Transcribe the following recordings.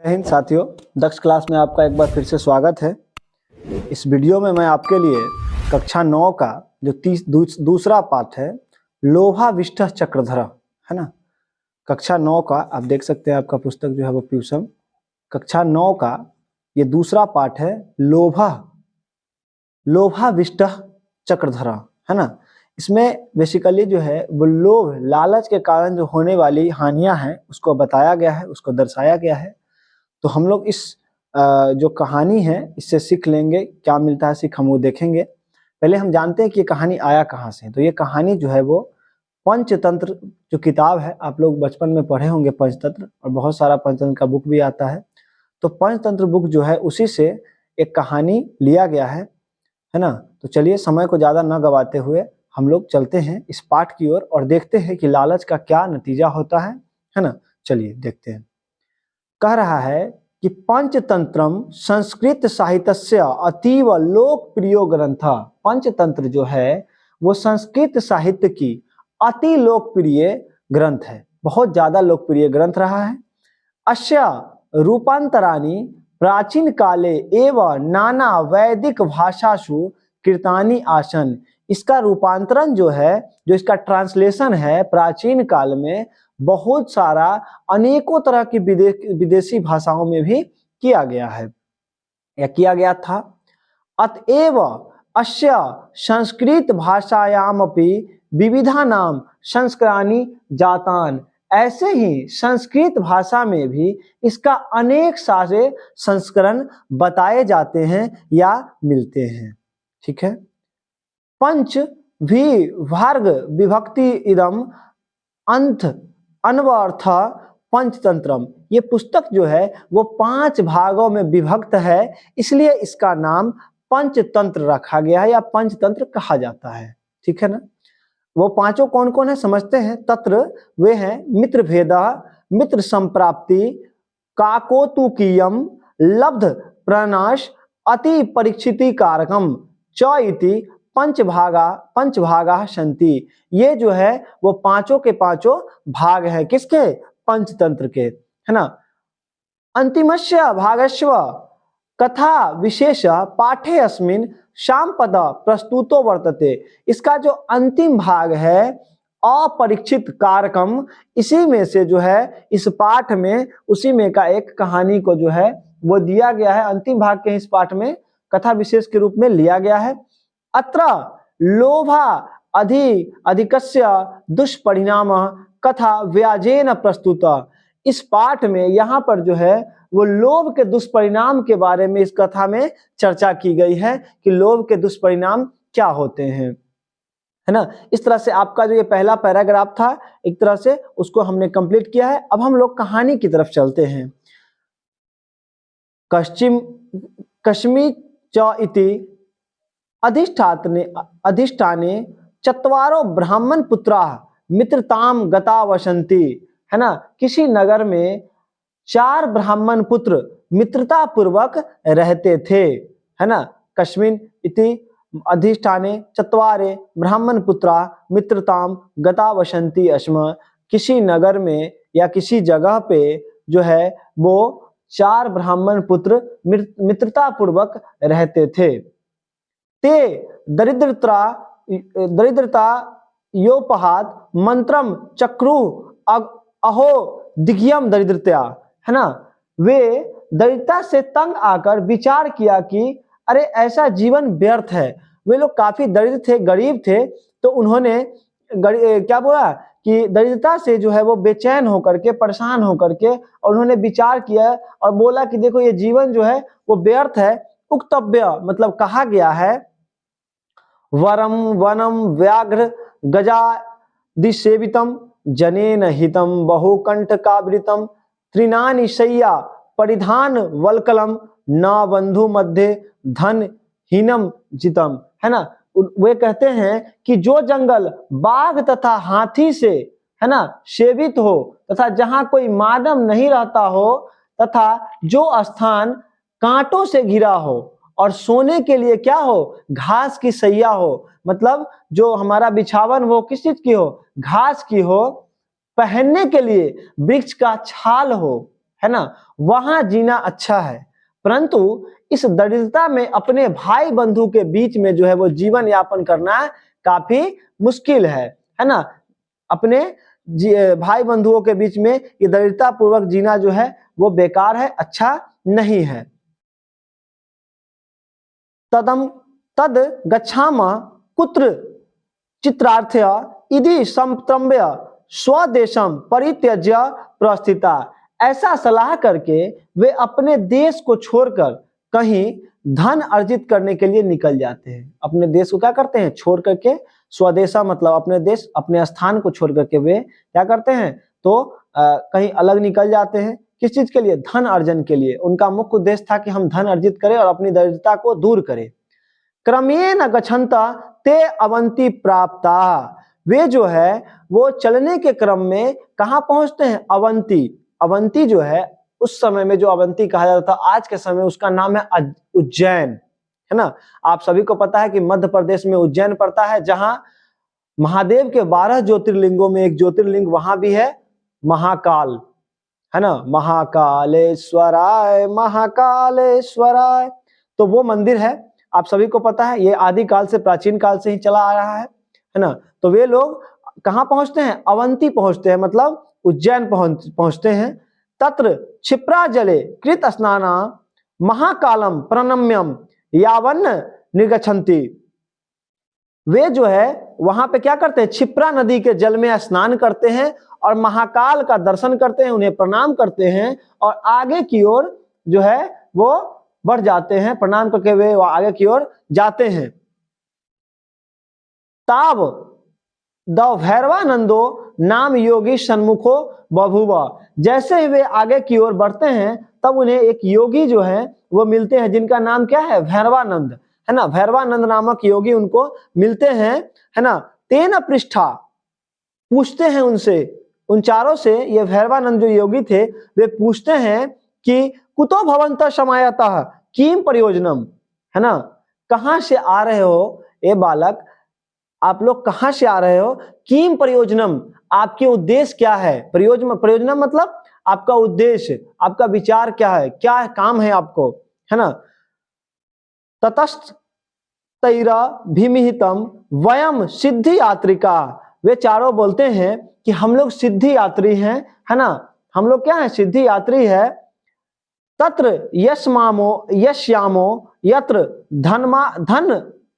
जय हिंद साथियों, दक्ष क्लास में आपका एक बार फिर से स्वागत है। इस वीडियो में मैं आपके लिए कक्षा 9 का जो दूसरा पाठ है लोभाविष्ट चक्रधर है ना। कक्षा 9 का आप देख सकते हैं, आपका पुस्तक जो है वो प्यूसम कक्षा 9 का ये दूसरा पाठ है लोभाविष्ट चक्रधर है ना। इसमें बेसिकली जो है वो लोभ लालच के कारण जो होने वाली हानियां हैं उसको बताया गया है, उसको दर्शाया गया है। तो हम लोग इस जो कहानी है इससे सीख लेंगे, क्या मिलता है सीख हम वो देखेंगे। पहले हम जानते हैं कि ये कहानी आया कहाँ से। तो ये कहानी जो है वो पंचतंत्र जो किताब है, आप लोग बचपन में पढ़े होंगे पंचतंत्र, और बहुत सारा पंचतंत्र का बुक भी आता है। तो पंचतंत्र बुक जो है उसी से एक कहानी लिया गया है ना। तो चलिए समय को ज़्यादा न गवाते हुए हम लोग चलते हैं इस पाठ की ओर और देखते हैं कि लालच का क्या नतीजा होता है ना। चलिए देखते हैं। कह रहा है कि पंचतंत्रम संस्कृत साहित्यस्य अतीव लोकप्रिय ग्रंथ। पंचतंत्र जो है वो संस्कृत साहित्य की अति लोकप्रिय ग्रंथ है, बहुत ज्यादा लोकप्रिय ग्रंथ रहा है। अस्य रूपांतराणि प्राचीन काले एवं नाना वैदिक भाषासु कृतानि आसन। इसका रूपांतरण जो है, जो इसका ट्रांसलेशन है, प्राचीन काल में बहुत सारा अनेकों तरह की विदेशी भाषाओं में भी किया गया है या किया गया था। अतएव अस्य संस्कृत भाषायामपि विविधा नाम संस्करणानि जातान। ऐसे ही संस्कृत भाषा में भी इसका अनेक सारे संस्करण बताए जाते हैं या मिलते हैं। ठीक है। पंच भी भार्ग विभक्ति इदम अंत अन्वर्थ पंचतंत्रम। ये पुस्तक जो है वो 5 भागों में विभक्त है, इसलिए इसका नाम पंचतंत्र रखा गया है या पंचतंत्र कहा जाता है। ठीक है ना। वो पांचों कौन कौन है समझते हैं। तत्र वे हैं मित्र भेद, मित्र संप्राप्ति, काकोतुकीयम, लब्ध प्रनाश, अति परीक्षिति कारकम च इति पंचभागा संति। ये जो है वो पांचों के पांचों भाग हैं किसके, पंचतंत्र के, है ना। अंतिमस्य भागस्व कथा विशेष पाठे अस्मिन् शामपद प्रस्तुतो वर्तते। इसका जो अंतिम भाग है अपरीक्षित कारकम, इसी में से जो है इस पाठ में उसी में का एक कहानी को जो है वो दिया गया है। अंतिम भाग के इस पाठ में कथा विशेष के रूप में लिया गया है। अत्र लोभा अधिकस्य दुष्परिणाम कथा व्याजेन प्रस्तुत। इस पाठ में यहाँ पर जो है वो लोभ के दुष्परिणाम के बारे में इस कथा में चर्चा की गई है कि लोभ के दुष्परिणाम क्या होते हैं, है ना। इस तरह से आपका जो ये पहला पैराग्राफ था एक तरह से उसको हमने कंप्लीट किया है। अब हम लोग कहानी की तरफ चलते हैं। कश्मी च इति अधिष्ठाने चत्वारो ब्राह्मण पुत्रा मित्रताम गता वसंती, है ना। किसी नगर में 4 ब्राह्मण पुत्र मित्रता पूर्वक रहते थे, है ना। कस्मिन् इति अधिष्ठाने चत्वारे ब्राह्मण पुत्रा मित्रताम गता वसंती अस्म। किसी नगर में या किसी जगह पे जो है वो 4 ब्राह्मण पुत्र मित्रता पूर्वक रहते थे। ते दरिद्रता योपहात मंत्रम चक्रु अहो दिग्यम दरिद्रता, है ना। वे दरिद्रता से तंग आकर विचार किया कि अरे ऐसा जीवन व्यर्थ है। वे लोग काफी दरिद्र थे, गरीब थे, तो उन्होंने क्या बोला कि दरिद्रता से जो है वो बेचैन होकर के, परेशान होकर के, और उन्होंने विचार किया और बोला कि देखो ये जीवन जो है वो व्यर्थ है। उक्तव्य मतलब कहा गया है वरम वनम व्याघ्र गजादिसेवितम जनेन हितम बहुकंठकावृतम त्रिनानि शय्या परिधान वल्कलम न बंधु मध्य धन हीनम जितम, है ना। वे कहते हैं कि जो जंगल बाघ तथा हाथी से, है ना, सेवित हो तथा जहां कोई मानव नहीं रहता हो तथा जो स्थान कांटों से घिरा हो और सोने के लिए क्या हो, घास की सैया हो, मतलब जो हमारा बिछावन वो किस चीज की हो, घास की हो, पहनने के लिए वृक्ष का छाल हो, है ना, वहां जीना अच्छा है। परंतु इस दरिद्रता में अपने भाई बंधु के बीच में जो है वो जीवन यापन करना काफी मुश्किल है ना। अपने भाई बंधुओं के बीच में ये दरिद्रता पूर्वक जीना जो है वो बेकार है, अच्छा नहीं है। तद गच्छामः कुत्र चित्रार्थया इति संत्रम्य स्वदेशम परित्यज्य प्रस्थिता। ऐसा सलाह करके वे अपने देश को छोड़कर कहीं धन अर्जित करने के लिए निकल जाते हैं। अपने देश को क्या करते हैं, छोड़ करके, स्वदेशा मतलब अपने देश, अपने स्थान को छोड़ करके वे क्या करते हैं, तो कहीं अलग निकल जाते हैं। किस चीज के लिए, धन अर्जन के लिए। उनका मुख्य उद्देश्य था कि हम धन अर्जित करें और अपनी दरिद्रता को दूर करें। क्रमेण गच्छन्ता ते अवंती प्राप्ता। वे जो है वो चलने के क्रम में कहाँ पहुंचते हैं, अवंती। अवंती जो है उस समय में जो अवंती कहा जाता था, आज के समय उसका नाम है उज्जैन, है ना। आप सभी को पता है कि मध्य प्रदेश में उज्जैन पड़ता है, जहां महादेव के 12 ज्योतिर्लिंगों में एक ज्योतिर्लिंग वहां भी है, महाकाल, है ना, महाकालेश्वराय महाकालेश्वराय। तो वो मंदिर है, आप सभी को पता है, ये आदि काल से, प्राचीन काल से ही चला आ रहा है ना। तो वे लोग कहाँ पहुंचते हैं, अवंती पहुंचते हैं, मतलब उज्जैन पहुंचते हैं। तत्र क्षिप्रा जले कृत स्नाना महाकालम प्रणम्यम यावन्न निर्गच्छन्ति। वे जो है वहां पे क्या करते हैं, क्षिप्रा नदी के जल में स्नान करते हैं और महाकाल का दर्शन करते हैं, उन्हें प्रणाम करते हैं और आगे की ओर जो है वो बढ़ जाते हैं। प्रणाम करके वे आगे की ओर जाते हैं। ताव द भैरवानंदो नाम योगी सन्मुखो बभुवा। जैसे ही वे आगे की ओर बढ़ते हैं तब उन्हें एक योगी जो है वो मिलते हैं, जिनका नाम क्या है, भैरवानंद, है ना। भैरवानंद नामक योगी उनको मिलते हैं, है ना। तेन पृष्ठा, पूछते हैं उनसे, उन चारों से, ये भैरवानंद जो योगी थे वे पूछते हैं कि कुतो भवन्तः समायतः किम प्रयोजनम, है ना, कहां से आ रहे हो ए बालक, आप लोग कहां से आ रहे हो, किम प्रयोजनम, आपके उद्देश्य क्या है। प्रयोजनम मतलब आपका उद्देश्य, आपका विचार क्या है, क्या काम है आपको, है ना। ततस्त तैरा भीमिहितम वयम सिद्धि यात्रिका। वे चारों बोलते हैं कि हम लोग सिद्धि यात्री हैं, है ना, हम लोग क्या है, सिद्धि यात्री है। तत्र यश्यामो यत्र धन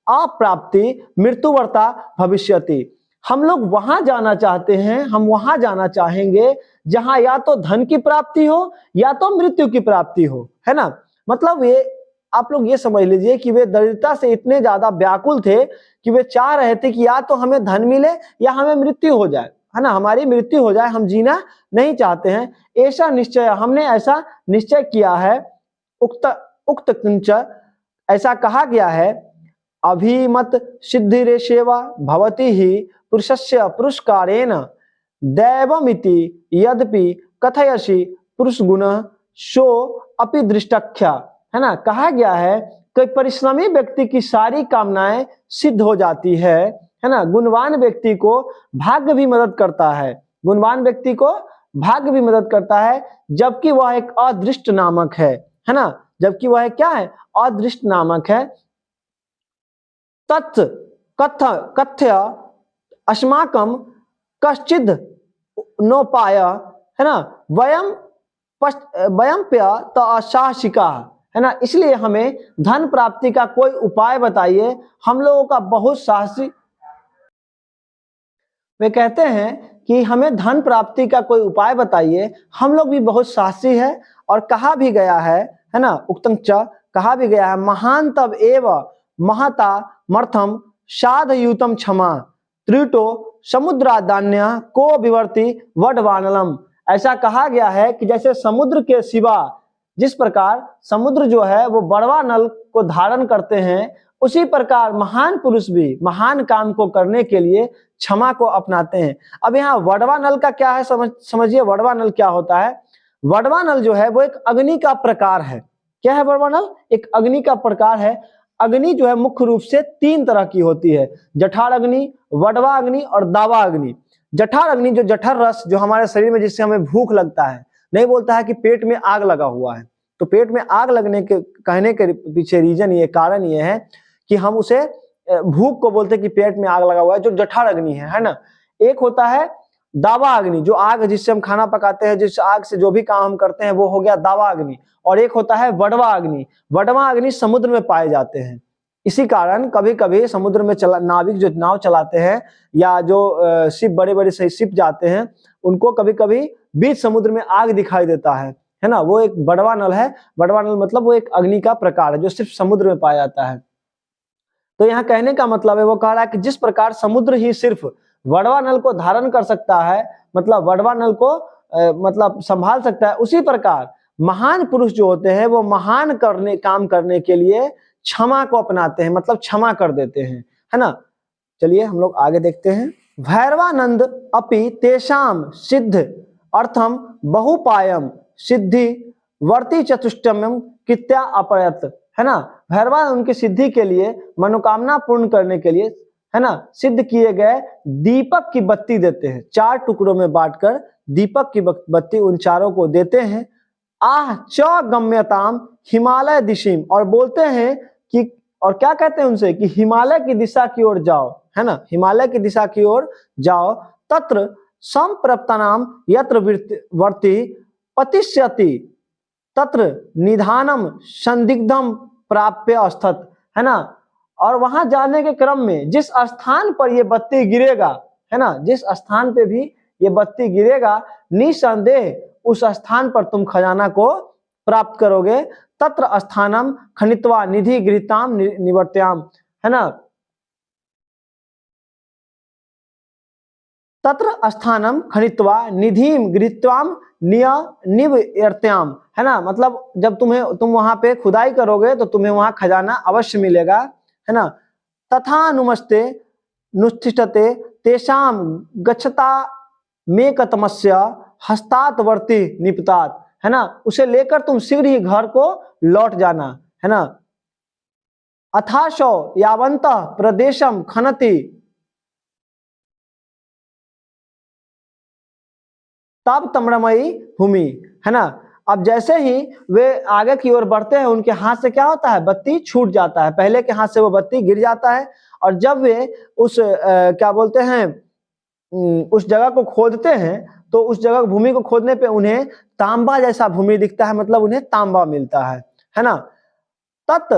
अप्राप्ति मृत्युवर्ता भविष्यति। हम लोग वहां जाना चाहते हैं, हम वहां जाना चाहेंगे जहां या तो धन की प्राप्ति हो या तो मृत्यु की प्राप्ति हो, है ना। मतलब ये आप लोग ये समझ लीजिए कि वे दरिद्रता से इतने ज्यादा व्याकुल थे कि वे चाह रहे थे कि या तो हमें धन मिले या हमें मृत्यु हो जाए, है ना, हमारी मृत्यु हो जाए, हम जीना नहीं चाहते हैं। ऐसा निश्चय, हमने ऐसा निश्चय किया है। उक्त किंच, ऐसा कहा गया है, अभिमत सिद्धिरेशेवा भवति ही पुरुषस्य पुरस्कारेण दैवमिति यद्यपि कथयसि पुरुष गुण सो अपि दृष्टख्या, है ना। कहा गया है कि परिश्रमी व्यक्ति की सारी कामनाएं सिद्ध हो जाती है ना। गुणवान व्यक्ति को भाग्य भी मदद करता है, गुणवान व्यक्ति को भाग्य भी मदद करता है, जबकि वह एक अदृष्ट नामक है ना, जबकि वह क्या है, अदृष्ट नामक है। तत् कथ्य अस्माकं कश्चिद नोपाय, है ना, वयम साहसिका, है ना, इसलिए हमें धन प्राप्ति का कोई उपाय बताइए, हम लोगों का बहुत साहसी। वे कहते हैं कि हमें धन प्राप्ति का कोई उपाय बताइए, हम लोग भी बहुत साहसी है। और कहा भी गया है ना, उक्तंच, कहा भी गया है, महान तब एव महता मर्थम साधयुतम क्षमा त्रिटो समुद्रादान्य को विवर्ति वडवानलम। ऐसा कहा गया है कि जैसे समुद्र के सिवा, जिस प्रकार समुद्र जो है वो बड़वा नल को धारण करते हैं, उसी प्रकार महान पुरुष भी महान काम को करने के लिए क्षमा को अपनाते हैं। अब यहाँ वडवा नल का क्या है, समझिए वडवा नल क्या होता है। वडवा नल जो है वो एक अग्नि का प्रकार है। क्या है वडवा नल, एक अग्नि का प्रकार है। अग्नि जो है मुख्य रूप से 3 तरह की होती है, जठार अग्नि, वडवा अग्नि और दावा अग्नि। जठार अग्नि जो जठर रस जो हमारे शरीर में जिससे हमें भूख लगता है, नहीं बोलता है कि पेट में आग लगा हुआ है। तो पेट में आग लगने के कहने के पीछे रीजन ये, कारण ये है कि हम उसे भूख को बोलते हैं कि पेट में आग लगा हुआ है, जो जठर अग्नि है ना। एक होता है दावा अग्नि, जो आग जिससे हम खाना पकाते हैं, जिस आग से जो भी काम हम करते हैं वो हो गया दावा अग्नि। और एक होता है वडवा अग्नि। वडवा अग्नि समुद्र में पाए जाते हैं। इसी कारण कभी कभी समुद्र में नाविक जो नाव चलाते हैं या जो शिप बड़े बड़े शिप जाते हैं, उनको कभी कभी बीच समुद्र में आग दिखाई देता है ना। वो एक वडवा नल है। वडवा नल मतलब वो एक अग्नि का प्रकार है जो सिर्फ समुद्र में पाया जाता है। तो यहाँ कहने का मतलब है, वो कह रहा है कि जिस प्रकार समुद्र ही सिर्फ वडवा नल को धारण कर सकता है, मतलब वडवा नल को मतलब संभाल सकता है, उसी प्रकार महान पुरुष जो होते हैं वो महान काम करने के लिए क्षमा को अपनाते हैं, मतलब क्षमा कर देते हैं, है ना। चलिए हम लोग आगे देखते हैं। भैरवानंद अपि तेषाम सिद्ध अर्थम बहुपायम सिद्धि वर्ती चतुष्टयम कृत्या अपरत, है ना। भैरवानंद की सिद्धि के लिए, मनोकामना पूर्ण करने के लिए, है ना, सिद्ध किए गए दीपक की बत्ती देते हैं। 4 टुकड़ों में बांटकर दीपक की बत्ती उन चारों को देते हैं। आह च गम्यताम हिमालय दिशिम, और बोलते हैं कि, और क्या कहते हैं उनसे कि हिमालय की दिशा की ओर जाओ, है ना, हिमालय की दिशा की ओर जाओ। तत्र संप्रप्तानाम यत्र वर्ति पतिष्यति तत्र निधानम संदिग्धम प्राप्य अस्थित, है ना। और वहां जाने के क्रम में जिस स्थान पर ये बत्ती गिरेगा, है ना, जिस स्थान पे भी ये बत्ती गिरेगा, निसंदेह उस स्थान पर तुम खजाना को प्राप्त करोगे। तत्र स्थानम खनित्वा निधि गृहीताम निवर्त्याम, है ना। तत्र स्थानम खनित्वा निधिम गृहीत्वाम निवर्त्याम, है ना। मतलब जब तुम वहां पे खुदाई करोगे तो तुम्हें वहां खजाना अवश्य मिलेगा, है ना। तथा नुमस्ते नुष्ठिष्ठते तेषाम गच्छता मेकतमस्य हस्तातवर्ती निपतात, है ना। उसे लेकर तुम शीघ्र ही घर को लौट जाना, है ना। अथाशो यावंत प्रदेशम खनति तब तम्रमयी भूमि, है ना। अब जैसे ही वे आगे की ओर बढ़ते हैं, उनके हाथ से क्या होता है, बत्ती छूट जाता है। पहले के हाथ से वो बत्ती गिर जाता है, और जब वे उस क्या बोलते हैं, उस जगह को खोदते हैं, तो उस जगह भूमि को खोदने पे उन्हें तांबा जैसा भूमि दिखता है, मतलब उन्हें तांबा मिलता है ना। तत्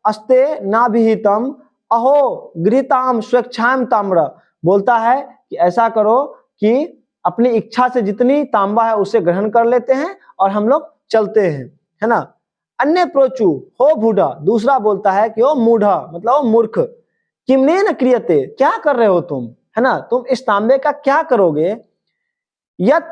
अस्ते नाभिहितम अहो गृहीताम स्वेच्छाम ताम्र, बोलता है कि ऐसा करो कि अपनी इच्छा से जितनी तांबा है उसे ग्रहण कर लेते हैं और हम लोग चलते हैं, है ना। अन्य प्रोचु हो बूढ़ा, दूसरा बोलता है कि ओ मूढ़ा, मतलब ओ मूर्ख, किमने न क्रियते, क्या कर रहे हो तुम, है ना, तुम इस तांबे का क्या करोगे। यत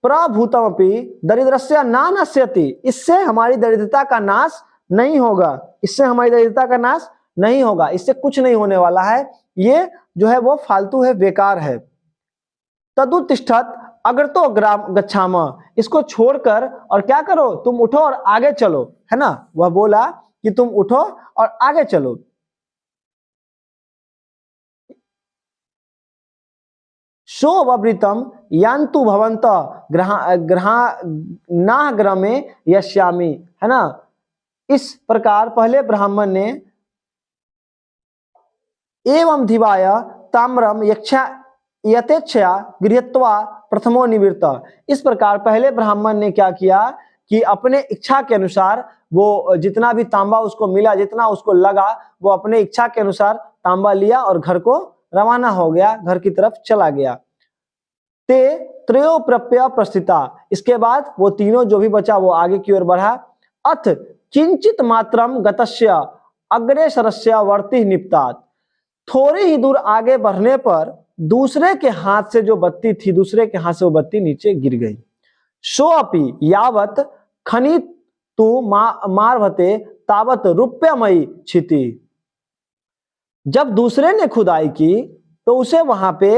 प्रभूतमपि दरिद्रस्य ना नश्यति, इससे हमारी दरिद्रता का नाश नहीं होगा, इससे हमारी दरिद्रता का नाश नहीं होगा, इससे कुछ नहीं होने वाला है, ये जो है वो फालतू है, बेकार है। तदुत्तिष्ठत अगर तो ग्राम गच्छामा, इसको छोड़कर और क्या करो, तुम उठो और आगे चलो, है ना। वह बोला कि तुम उठो और आगे चलो। शोवृतम यान्तु भवंत ग्रमे यश्यामि, है ना। इस प्रकार पहले ब्राह्मण ने एवं धिवाय ताम्रम यथेच्छया गृहीत्वा प्रथमो निवृत्त, इस प्रकार पहले ब्राह्मण ने क्या किया कि अपने इच्छा के अनुसार वो जितना भी तांबा उसको मिला, जितना उसको लगा, वो अपने इच्छा के अनुसार तांबा लिया और घर को रवाना हो गया, घर की तरफ चला गया। ते त्रयो प्रप्य प्रस्थिता, इसके बाद वो तीनों जो भी बचा वो आगे की ओर बढ़ा। अथ किंचित मात्रम गतस्य अग्रेसरस्य वर्ति निपतात, थोड़ी ही दूर आगे बढ़ने पर दूसरे के हाथ से जो बत्ती थी, दूसरे के हाथ से वो बत्ती नीचे गिर गई। सोअपि यावत खनित तु मारभते तावत रुप्यमयी क्षिति, जब दूसरे ने खुदाई की तो उसे वहां पे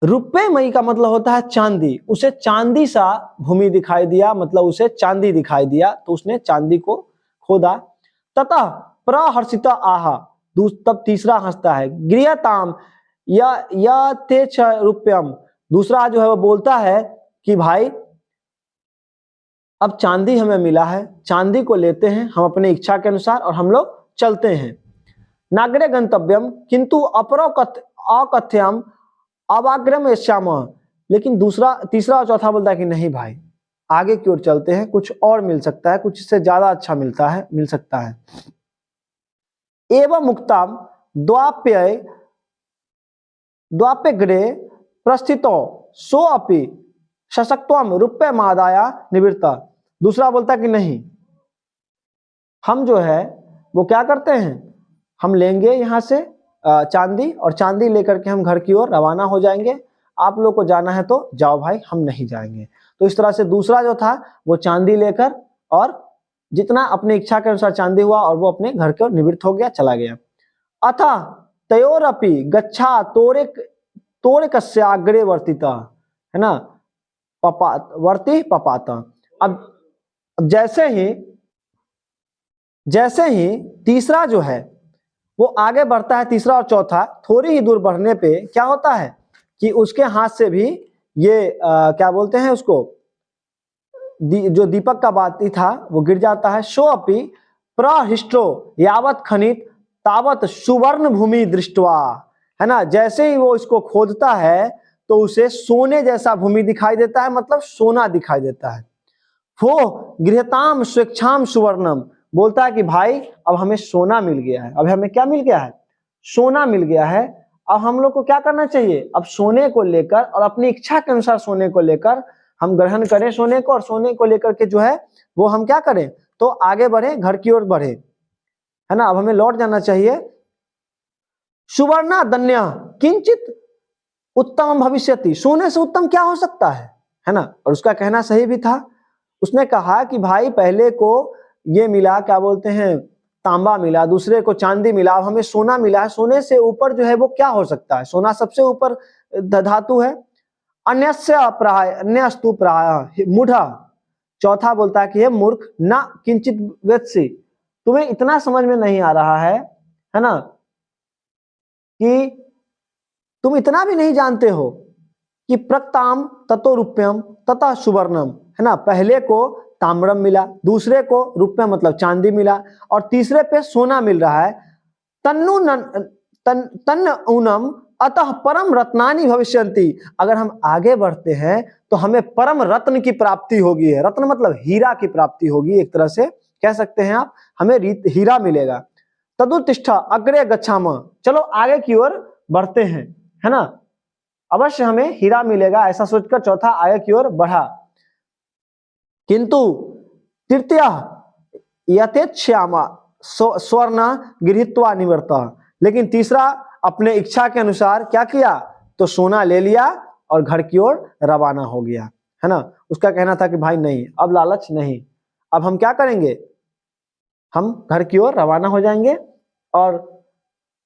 रुपयमयी का मतलब होता है चांदी, उसे चांदी सा भूमि दिखाई दिया, मतलब उसे चांदी दिखाई दिया, तो उसने चांदी को खोदा। ततः प्रहर्षिता आहा, तब तीसरा हंसता है, गृहताम या ते रुपयम, दूसरा जो है वो बोलता है कि भाई अब चांदी हमें मिला है, चांदी को लेते हैं हम अपनी इच्छा के अनुसार और हम लोग चलते हैं। नागरे गंतव्यम किंतु अपरो अकथ्यम अवाग्रम यश्याम। लेकिन तीसरा और चौथा बोलता है कि नहीं भाई, आगे की ओर चलते हैं, कुछ और मिल सकता है, कुछ इससे ज्यादा अच्छा मिल सकता है। एवं मुक्ताम द्वाप्यग्रे प्रस्थितो सो अपि सशक्त्वम रुपये मादाया निवृत्ता। दूसरा बोलता है कि नहीं, हम जो है वो क्या करते हैं, हम लेंगे यहाँ से चांदी, और चांदी लेकर के हम घर की ओर रवाना हो जाएंगे। आप लोग को जाना है तो जाओ भाई, हम नहीं जाएंगे। तो इस तरह से दूसरा जो था वो चांदी लेकर, और जितना अपनी इच्छा के अनुसार चांदी हुआ और वो अपने घर की ओर निवृत्त हो गया, चला गया। अथा तयोरपि गच्छा तोरे कस्याग्रे वर्तिता, है ना, वर्ती पपाता। अब जैसे ही तीसरा जो है वो आगे बढ़ता है, तीसरा और चौथा, थोड़ी ही दूर बढ़ने पे क्या होता है कि उसके हाथ से भी ये क्या बोलते हैं उसको, जो दीपक का बाती था वो गिर जाता है। शो अपि प्रहिष्टो यावत खनित तावत सुवर्ण भूमि दृष्टवा, है ना, जैसे ही वो इसको खोदता है तो उसे सोने जैसा भूमि दिखाई देता है, मतलब सोना दिखाई देता है। वो गृहताम स्वेच्छाम सुवर्णम, बोलता है कि भाई अब हमें सोना मिल गया है। अब हमें क्या मिल गया है, सोना मिल गया है। अब हम लोग को क्या करना चाहिए, अब सोने को लेकर और अपनी इच्छा के अनुसार सोने को लेकर हम ग्रहण करें सोने को, और सोने को लेकर के जो है वो हम क्या करें, तो आगे बढ़े, घर की ओर बढ़े, है ना। अब हमें लौट जाना चाहिए। सुवर्णा दन्य किंचित उत्तम भविष्यति, सोने से उत्तम क्या हो सकता है ना। और उसका कहना सही भी था। उसने कहा कि भाई पहले को ये मिला, क्या बोलते हैं, तांबा मिला, दूसरे को चांदी मिला, अब हमें सोना मिला है। सोने से ऊपर जो है वो क्या हो सकता है, सोना सबसे ऊपर धातु है। अन्यस्य प्राय अन्यस्तु प्राय मूढ़ा, चौथा बोलता है कि हे मूर्ख, ना किंचित वेत्सि, तुम्हें इतना समझ में नहीं आ रहा है ना, कि तुम इतना भी नहीं जानते हो कि प्रक्ताम ततो रुप्यम तथा सुवर्णम, है ना। पहले को ताम्रम मिला, दूसरे को रुप्यम मतलब चांदी मिला, और तीसरे पे सोना मिल रहा है। तन्न ऊनम अतः परम रत्नानि भविष्यन्ति, अगर हम आगे बढ़ते हैं तो हमें परम रत्न की प्राप्ति होगी। है रत्न मतलब हीरा की प्राप्ति होगी, एक तरह से कह सकते हैं आप, हमें हीरा मिलेगा। तदुत्तिष्ठ अग्रे गच्छाम, चलो आगे की ओर बढ़ते हैं, है ना, अवश्य हमें हीरा मिलेगा, ऐसा सोचकर चौथा आगे की ओर बढ़ा। किंतु तृतीय यथेच्छामा स्वर्ण गृहीत्वा निवर्ता, लेकिन तीसरा अपने इच्छा के अनुसार क्या किया, तो सोना ले लिया और घर की ओर रवाना हो गया, है ना। उसका कहना था कि भाई नहीं, अब लालच नहीं, अब हम क्या करेंगे, हम घर की ओर रवाना हो जाएंगे। और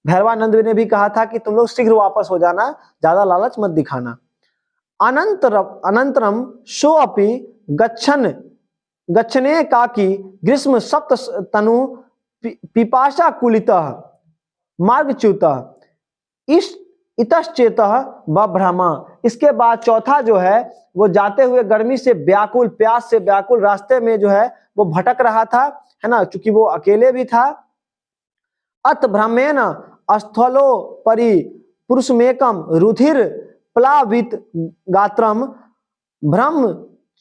भैरवानंद ने भी कहा था कि तुम लोग शीघ्र वापस हो जाना, ज्यादा लालच मत दिखाना। अनंतरम शो अपि गच्छने काकी ग्रीष्म सप्त तनु पिपाशा कुलितः मार्गच्युतः इतश्चेतः बभ्रमा। इसके बाद चौथा जो है वो जाते हुए गर्मी से व्याकुल, प्यास से व्याकुल, रास्ते में जो है वो भटक रहा था, है ना, चूंकि वो अकेले भी था। अत भ्रमेण स्थलो परि पुरुषमेकम रुधिर प्लावित गात्रम भ्रम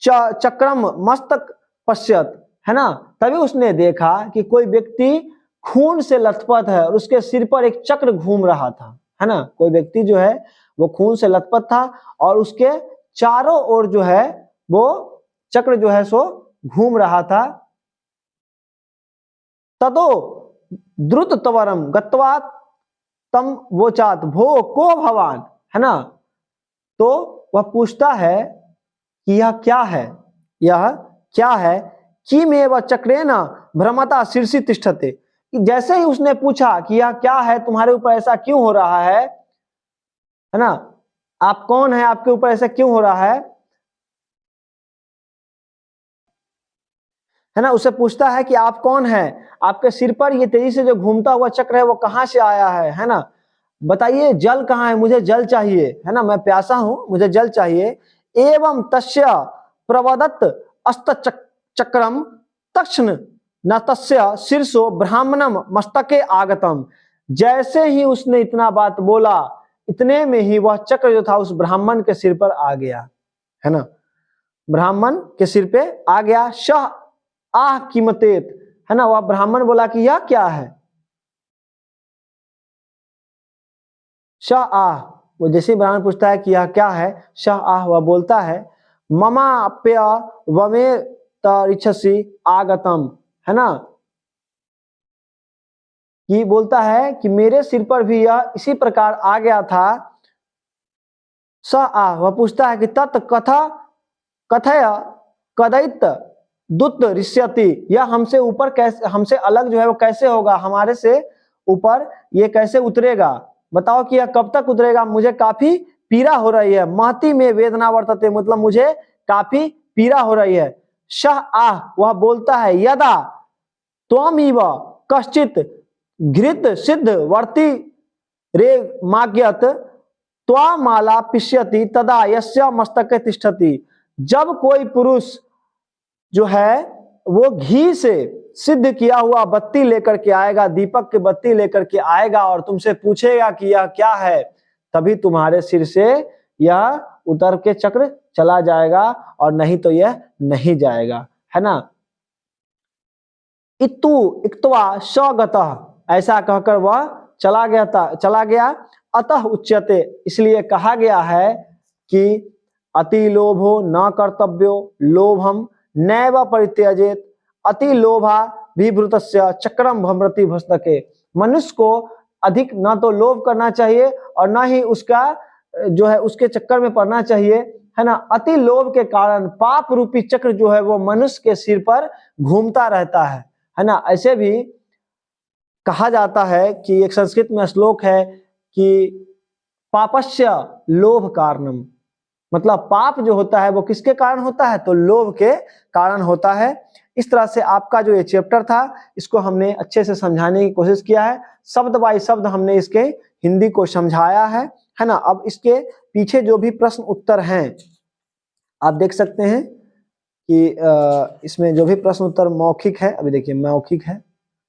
चक्रम मस्तक पश्यत, है ना। तभी उसने देखा कि कोई व्यक्ति खून से लथपथ है और उसके सिर पर एक चक्र घूम रहा था, है ना। कोई व्यक्ति जो है वो खून से लथपथ था और उसके चारों ओर जो है वो चक्र जो है सो घूम रहा था। तदो द्रुत तवरम गत्वा तम वोचात भो को भवान, है ना। तो वह पूछता है कि यह क्या है, यह क्या है। किमेव चक्रेण भ्रमता शीर्षि तिष्ठते, जैसे ही उसने पूछा कि यह क्या है, तुम्हारे ऊपर ऐसा क्यों हो रहा है ना, आप कौन है, आपके ऊपर ऐसा क्यों हो रहा है ना। उसे पूछता है कि आप कौन है, आपके सिर पर ये तेजी से जो घूमता हुआ चक्र है वो कहां से आया है ना। बताइए जल कहाँ है, मुझे जल चाहिए, है ना, मैं प्यासा हूं, मुझे जल चाहिए। एवं तस्य प्रवदत् अस्त चक्रम तक्षण न तस्य शीर्षो ब्राह्मणम मस्तके आगतम। जैसे ही उसने इतना बात बोला, इतने में ही वह चक्र जो था उस ब्राह्मण के सिर पर आ गया, है ना, ब्राह्मण के सिर पे आ गया। शह आह कीमतेत, है ना, वह ब्राह्मण बोला कि यह क्या है। शाह आह, वो जैसे ब्राह्मण पूछता है कि यह क्या है, शाह आह वह बोलता है ममाप्य वमे तरिछसि आगतम, है ना, कि बोलता है कि मेरे सिर पर भी यह इसी प्रकार आ गया था। स आ, वह पूछता है कि तत् कथा कथय कदित दुत ऋष्यति, यह हमसे ऊपर कैसे, हमसे अलग जो है वो कैसे होगा, हमारे से ऊपर ये कैसे उतरेगा, बताओ कि यह कब तक उतरेगा, मुझे काफी पीड़ा हो रही है। महती में वेदना वर्तते, मतलब मुझे काफी पीड़ा हो रही है। शह आह, वह बोलता है यदा त्वमिव कश्चित घृत सिद्ध वर्ती रे माग्यत त्वा माला पिष्यति तदा यस्य मस्तके तिष्ठति। जब कोई पुरुष जो है वो घी से सिद्ध किया हुआ बत्ती लेकर के आएगा, दीपक की बत्ती लेकर के आएगा और तुमसे पूछेगा कि यह क्या है, तभी तुम्हारे सिर से यह उतर के चक्र चला जाएगा, और नहीं तो यह नहीं जाएगा, है ना। इतु इक्तवा स्वगतः, ऐसा कहकर वह चला गया। अतः उच्यते, इसलिए कहा गया है कि अति लोभो न कर्तव्यो लोभम नैव परित्यजेत अति लोभा विभृतस्य चक्रम भ्रमति भस्तके। मनुष्य को अधिक न तो लोभ करना चाहिए और न ही उसका जो है उसके चक्कर में पड़ना चाहिए, है ना। अति लोभ के कारण पाप रूपी चक्र जो है वो मनुष्य के सिर पर घूमता रहता है ना। ऐसे भी कहा जाता है कि एक संस्कृत में श्लोक है कि पापस्य लोभ कारणम, मतलब पाप जो होता है वो किसके कारण होता है, तो लोभ के कारण होता है। इस तरह से आपका जो ये चैप्टर था इसको हमने अच्छे से समझाने की कोशिश किया है, शब्द बाय शब्द हमने इसके हिंदी को समझाया है ना। अब इसके पीछे जो भी प्रश्न उत्तर हैं आप देख सकते हैं कि इसमें जो भी प्रश्न उत्तर मौखिक है, अभी देखिए मौखिक है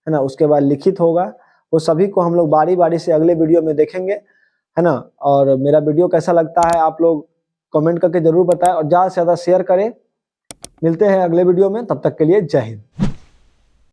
ना, उसके बाद लिखित होगा, वो सभी को हम लोग बारी बारी से अगले वीडियो में देखेंगे, है ना। और मेरा वीडियो कैसा लगता है आप लोग कमेंट करके जरूर बताएं और ज़्यादा से ज़्यादा शेयर करें। मिलते हैं अगले वीडियो में, तब तक के लिए जय हिंद।